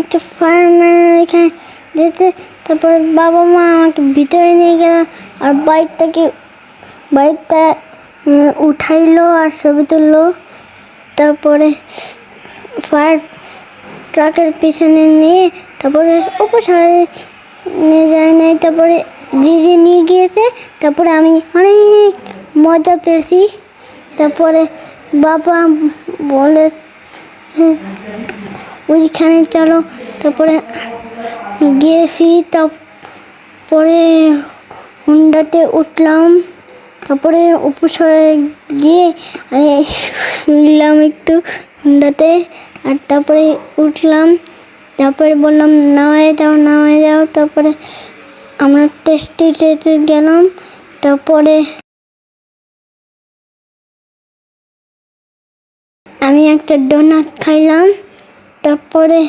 একটা ফায়ারম্যান এখানে যেতে, তারপরে বাবা মা আমাকে ভিতরে নিয়ে গেল আর বাইকটা উঠাইলো আর ছবি তুললো। তারপরে ফায়ার ট্রাকের পিছনে নিয়ে তারপরে উপশহরে নিয়ে যায় নাই, তারপরে ব্রিজে নিয়ে গিয়েছে। তারপরে আমি অনেক মজা পেয়েছি। তারপরে বাবা বলে ওইখানে চলো, তারপরে গিয়েছি। তারপরে হুন্ডাতে উঠলাম, তারপরে উপশহরে গিয়ে শুইলাম একটু হুন্ডাতে, আর তারপরে উঠলাম। তারপরে বললাম নামায় যাও। তারপরে আমরা টেস্টি গেলাম। তারপরে আমি একটা ডোনাট খাইলাম। তারপরে